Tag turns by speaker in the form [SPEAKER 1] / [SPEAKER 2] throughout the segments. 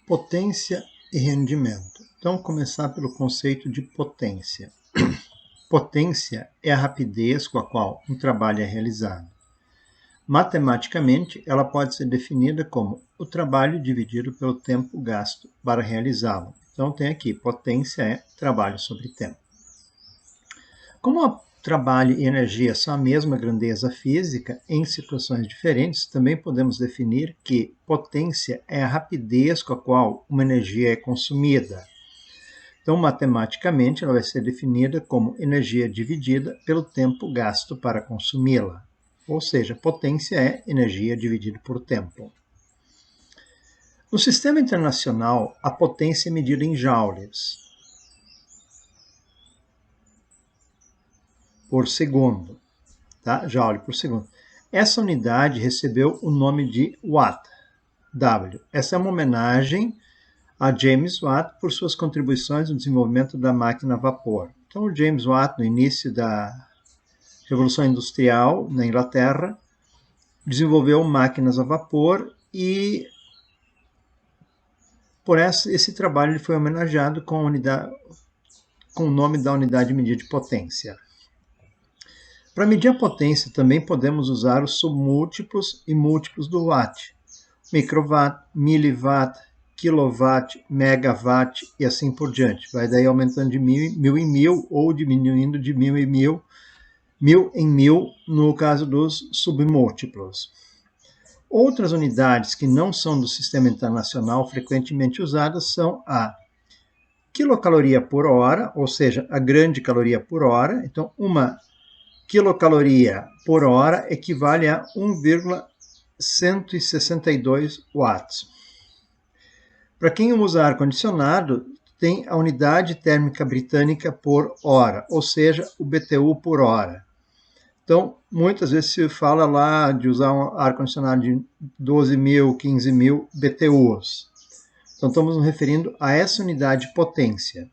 [SPEAKER 1] Potência e rendimento. Então, começar pelo conceito de potência. Potência é a rapidez com a qual um trabalho é realizado. Matematicamente, ela pode ser definida como o trabalho dividido pelo tempo gasto para realizá-lo. Então, tem aqui, potência é trabalho sobre tempo. Como o trabalho e energia são a mesma grandeza física, em situações diferentes, também podemos definir que potência é a rapidez com a qual uma energia é consumida. Então, matematicamente, ela vai ser definida como energia dividida pelo tempo gasto para consumi-la. Ou seja, potência é energia dividida por tempo. No sistema internacional, a potência é medida em joules por segundo, tá? Joule por segundo. Essa unidade recebeu o nome de Watt, W. Essa é uma homenagem a James Watt por suas contribuições no desenvolvimento da máquina a vapor. Então, o James Watt, no início da Revolução Industrial na Inglaterra, desenvolveu máquinas a vapor e por esse trabalho ele foi homenageado com o nome da unidade de medida de potência. Para medir a potência, também podemos usar os submúltiplos e múltiplos do watt. Microwatt, miliwatt, quilowatt, megawatt e assim por diante. Vai daí aumentando de 1000 em 1000 ou diminuindo de 1000 em 1000, 1000 em 1000 no caso dos submúltiplos. Outras unidades que não são do sistema internacional frequentemente usadas são a quilocaloria por hora, ou seja, a grande caloria por hora. Então, uma quilocaloria por hora equivale a 1,162 watts. Para quem usa ar-condicionado, tem a unidade térmica britânica por hora, ou seja, o BTU por hora. Então, muitas vezes se fala lá de usar um ar-condicionado de 12.000, 15.000 BTUs. Então, estamos nos referindo a essa unidade de potência.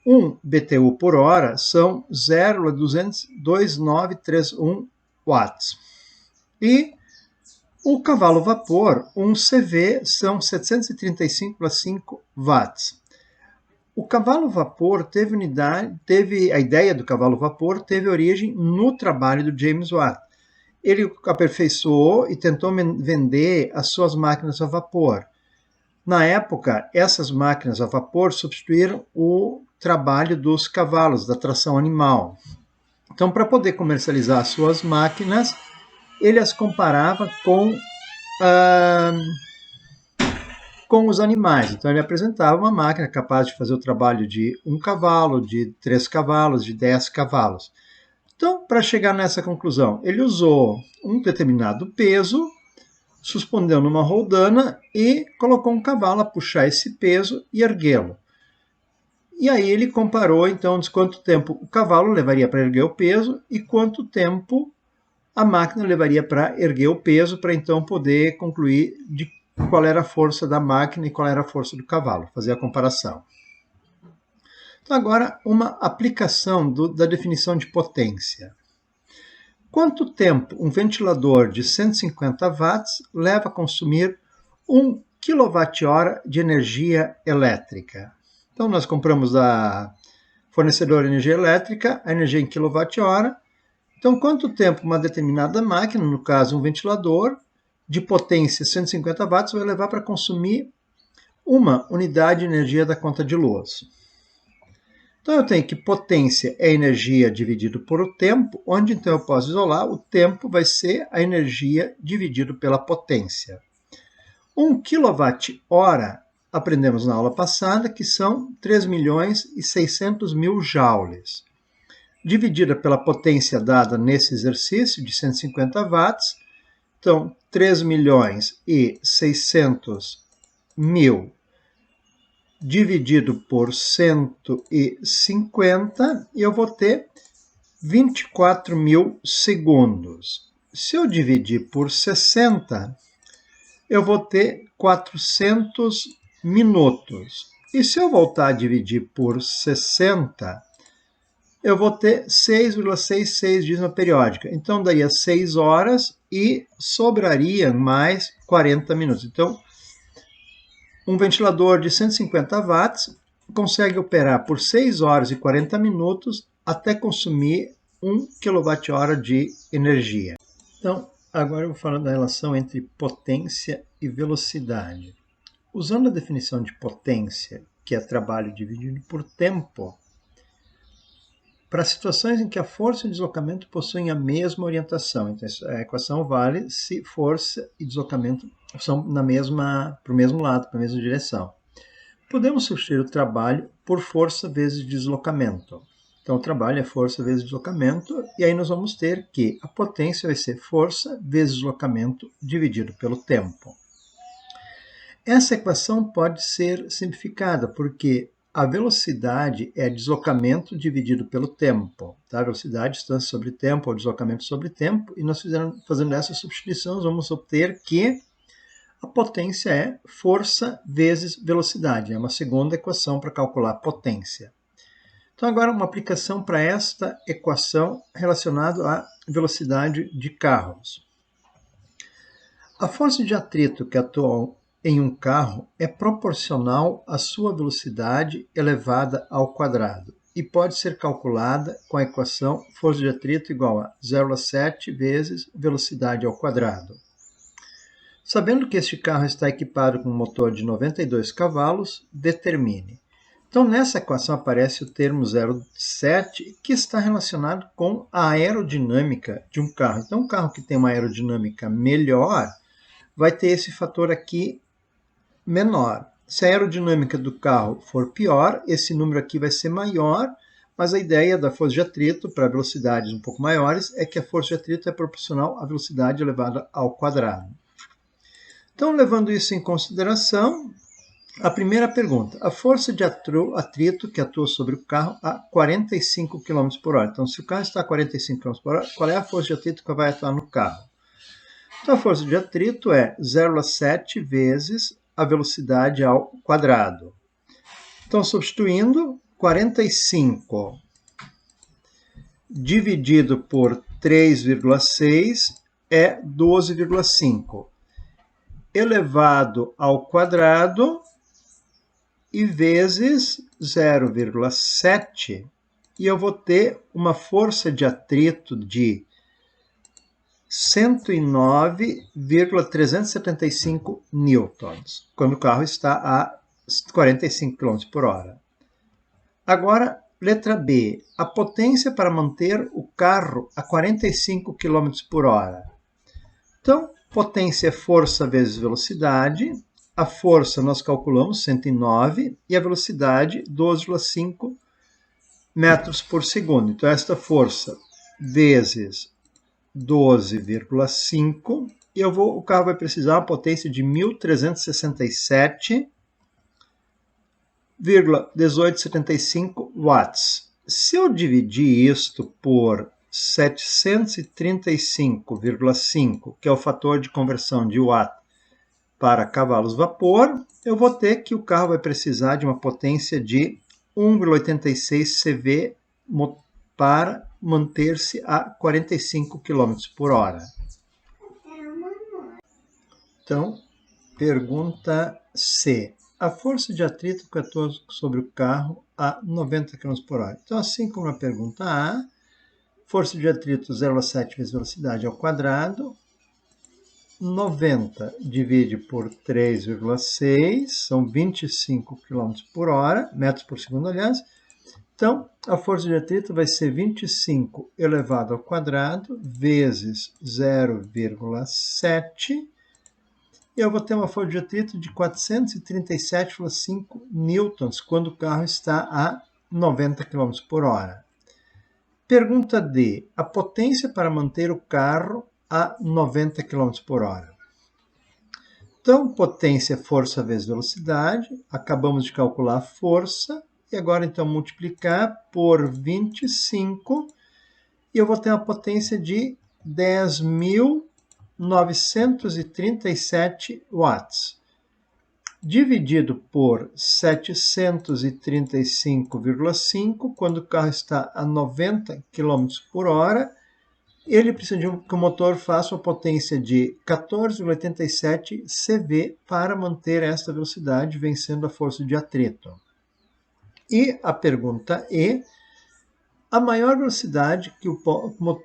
[SPEAKER 1] 1 BTU por hora são 0,2931 watts. E o cavalo vapor, 1 CV, são 735,5 watts. O cavalo vapor teve a ideia do cavalo vapor teve origem no trabalho do James Watt. Ele aperfeiçoou e tentou vender as suas máquinas a vapor. Na época, essas máquinas a vapor substituíram o trabalho dos cavalos, da tração animal. Então, para poder comercializar as suas máquinas, ele as comparava com os animais. Então, ele apresentava uma máquina capaz de fazer o trabalho de 1 cavalo, de 3 cavalos, de 10 cavalos. Então, para chegar nessa conclusão, ele usou um determinado peso, suspendeu numa roldana e colocou um cavalo a puxar esse peso e erguê-lo. E aí ele comparou, então, de quanto tempo o cavalo levaria para erguer o peso e quanto tempo a máquina levaria para erguer o peso, para então poder concluir de qual era a força da máquina e qual era a força do cavalo, fazer a comparação. Então, agora, uma aplicação da definição de potência. Quanto tempo um ventilador de 150 watts leva a consumir 1 kWh de energia elétrica? Então, nós compramos da fornecedora de energia elétrica, a energia em kWh. Então, quanto tempo uma determinada máquina, no caso um ventilador, de potência 150 watts, vai levar para consumir uma unidade de energia da conta de luz? Então, eu tenho que potência é energia dividido por o tempo, onde então eu posso isolar, o tempo vai ser a energia dividido pela potência. 1 kWh, aprendemos na aula passada, que são 3.600.000 joules. Dividida pela potência dada nesse exercício de 150 watts, então 3.600.000 dividido por 150, e eu vou ter 24.000 segundos. Se eu dividir por 60, eu vou ter 400 minutos. E se eu voltar a dividir por 60, eu vou ter 6,66 dízima periódica. Então, daria 6 horas e sobraria mais 40 minutos. Então, Um ventilador de 150 watts consegue operar por 6 horas e 40 minutos até consumir 1 kWh de energia. Então, agora eu vou falar da relação entre potência e velocidade. Usando a definição de potência, que é trabalho dividido por tempo, para situações em que a força e o deslocamento possuem a mesma orientação. Então, a equação vale se força e deslocamento são para o mesmo lado, para a mesma direção. Podemos substituir o trabalho por força vezes deslocamento. Então, o trabalho é força vezes deslocamento, e aí nós vamos ter que a potência vai ser força vezes deslocamento dividido pelo tempo. Essa equação pode ser simplificada, porque a velocidade é deslocamento dividido pelo tempo. Tá? A velocidade, distância sobre tempo, ou deslocamento sobre tempo, e nós fazendo essa substituição, nós vamos obter que a potência é força vezes velocidade. É uma segunda equação para calcular a potência. Então, agora uma aplicação para esta equação relacionada à velocidade de carros. A força de atrito que atua em um carro é proporcional à sua velocidade elevada ao quadrado e pode ser calculada com a equação força de atrito igual a 0,7 vezes velocidade ao quadrado. Sabendo que este carro está equipado com um motor de 92 cavalos, determine. Então, nessa equação aparece o termo 0,7, que está relacionado com a aerodinâmica de um carro. Então, um carro que tem uma aerodinâmica melhor vai ter esse fator aqui menor. Se a aerodinâmica do carro for pior, esse número aqui vai ser maior, mas a ideia da força de atrito para velocidades um pouco maiores é que a força de atrito é proporcional à velocidade elevada ao quadrado. Então, levando isso em consideração, a primeira pergunta, a força de atrito que atua sobre o carro a 45 km por hora. Então, se o carro está a 45 km por hora, qual é a força de atrito que vai atuar no carro? Então, a força de atrito é 0,7 vezes a velocidade ao quadrado. Então, substituindo, 45 dividido por 3,6 é 12,5. Elevado ao quadrado e vezes 0,7, e eu vou ter uma força de atrito de 109,375 newtons, quando o carro está a 45 km por hora. Agora, letra B, a potência para manter o carro a 45 km por hora. Então, potência é força vezes velocidade. A força nós calculamos 109 e a velocidade 12,5 metros por segundo. Então, esta força vezes 12,5 e o carro vai precisar uma potência de 1.367,1875 watts. Se eu dividir isto por 735,5, que é o fator de conversão de watt para cavalos-vapor, eu vou ter que o carro vai precisar de uma potência de 1,86 CV para manter-se a 45 km por hora. Então, pergunta C. A força de atrito que atua sobre o carro a 90 km por hora. Então, assim como na pergunta A, força de atrito 0,7 vezes velocidade ao quadrado, 90 divide por 3,6, são 25 km por hora, metros por segundo, aliás. Então, a força de atrito vai ser 25 elevado ao quadrado vezes 0,7. E eu vou ter uma força de atrito de 437,5 newtons quando o carro está a 90 km por hora. Pergunta D. A potência para manter o carro a 90 km por hora. Então, potência é força vezes velocidade. Acabamos de calcular a força. E agora, então, multiplicar por 25. E eu vou ter uma potência de 10.937 watts. Dividido por 735,5, quando o carro está a 90 km por hora, ele precisa de que o motor faça uma potência de 14,87 CV para manter esta velocidade, vencendo a força de atrito. E a pergunta é a maior velocidade que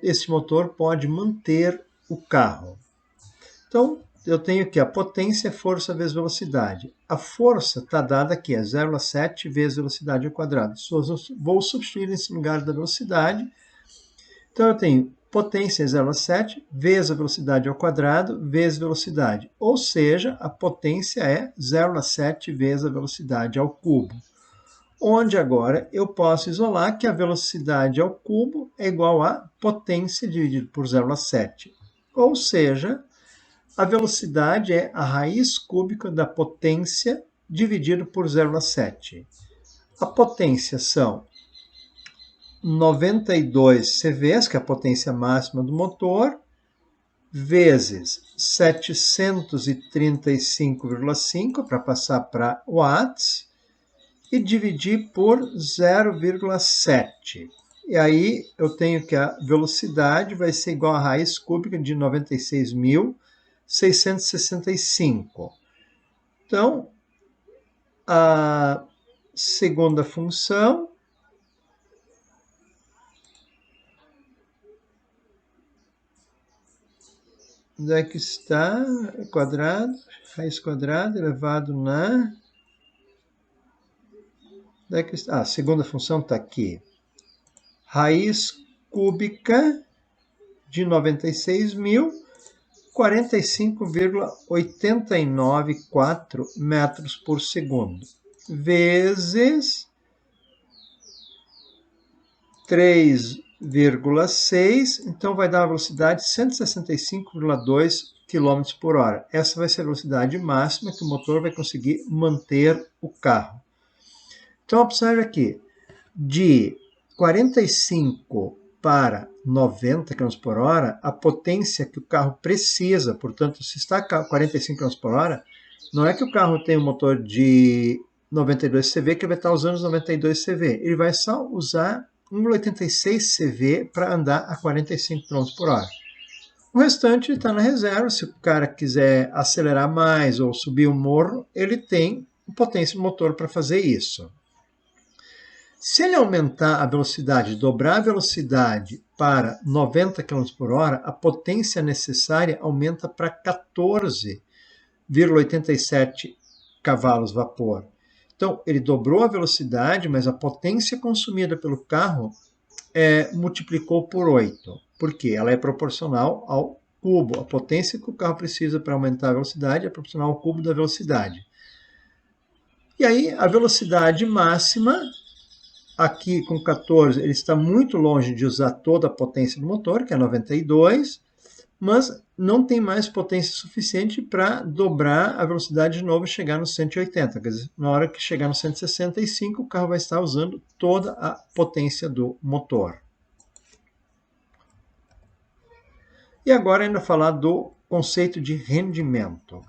[SPEAKER 1] esse motor pode manter o carro. Então, eu tenho aqui a potência é força vezes velocidade. A força está dada aqui, é 0,7 vezes velocidade ao quadrado. Vou substituir nesse lugar da velocidade. Então, eu tenho potência é 0,7 vezes a velocidade ao quadrado vezes velocidade. Ou seja, a potência é 0,7 vezes a velocidade ao cubo. Onde agora eu posso isolar que a velocidade ao cubo é igual a potência dividido por 0,7. Ou seja, a velocidade é a raiz cúbica da potência dividido por 0,7. A potência são 92 CVs, que é a potência máxima do motor, vezes 735,5 para passar para watts, e dividir por 0,7. E aí eu tenho que a velocidade vai ser igual a raiz cúbica de 96.665. Então, a segunda função onde é que está? Quadrado, raiz quadrada elevado na... Onde é que está? A segunda função está aqui. Raiz cúbica de 96.000, 45,894 metros por segundo, vezes 3,6, então vai dar a velocidade 165,2 km por hora. Essa vai ser a velocidade máxima que o motor vai conseguir manter o carro. Então, observe aqui, de 45 para 90 km por hora, a potência que o carro precisa, portanto, se está a 45 km por hora, não é que o carro tem um motor de 92 CV que ele vai estar usando os 92 CV, ele vai só usar 1,86 CV para andar a 45 km por hora. O restante está na reserva, se o cara quiser acelerar mais ou subir o morro, ele tem potência do motor para fazer isso. Se ele aumentar a velocidade, dobrar a velocidade para 90 km por hora, a potência necessária aumenta para 14,87 cavalos vapor. Então, ele dobrou a velocidade, mas a potência consumida pelo carro multiplicou por 8. Por quê? Ela é proporcional ao cubo. A potência que o carro precisa para aumentar a velocidade é proporcional ao cubo da velocidade. E aí, a velocidade máxima... Aqui com 14, ele está muito longe de usar toda a potência do motor, que é 92, mas não tem mais potência suficiente para dobrar a velocidade de novo e chegar no 180. Quer dizer, na hora que chegar no 165, o carro vai estar usando toda a potência do motor. E agora ainda falar do conceito de rendimento.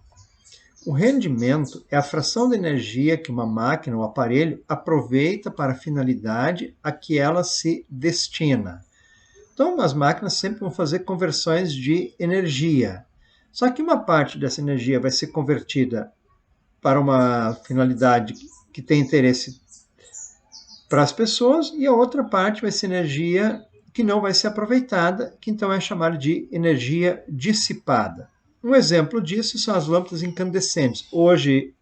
[SPEAKER 1] O rendimento é a fração de energia que uma máquina ou aparelho aproveita para a finalidade a que ela se destina. Então, as máquinas sempre vão fazer conversões de energia. Só que uma parte dessa energia vai ser convertida para uma finalidade que tem interesse para as pessoas e a outra parte vai ser energia que não vai ser aproveitada, que então é chamada de energia dissipada. Um exemplo disso são as lâmpadas incandescentes. Hoje,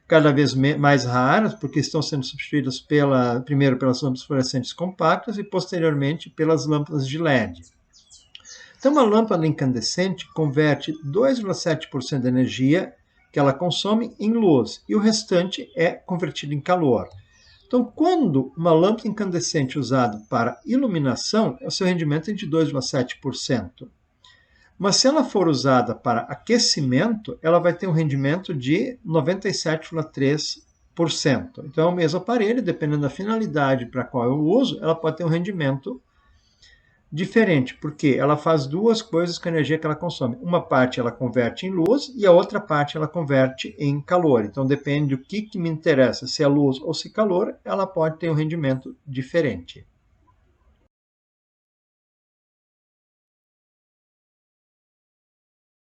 [SPEAKER 1] cada vez mais raras, porque estão sendo substituídas primeiro pelas lâmpadas fluorescentes compactas e posteriormente pelas lâmpadas de LED. Então, uma lâmpada incandescente converte 2,7% da energia que ela consome em luz e o restante é convertido em calor. Então, quando uma lâmpada incandescente usada para iluminação, o seu rendimento é de 2,7%. Mas se ela for usada para aquecimento, ela vai ter um rendimento de 97,3%. Então, é o mesmo aparelho, dependendo da finalidade para qual eu uso, ela pode ter um rendimento diferente, porque ela faz duas coisas com a energia que ela consome. Uma parte ela converte em luz e a outra parte ela converte em calor. Então, depende do que me interessa, se é luz ou se calor, ela pode ter um rendimento diferente.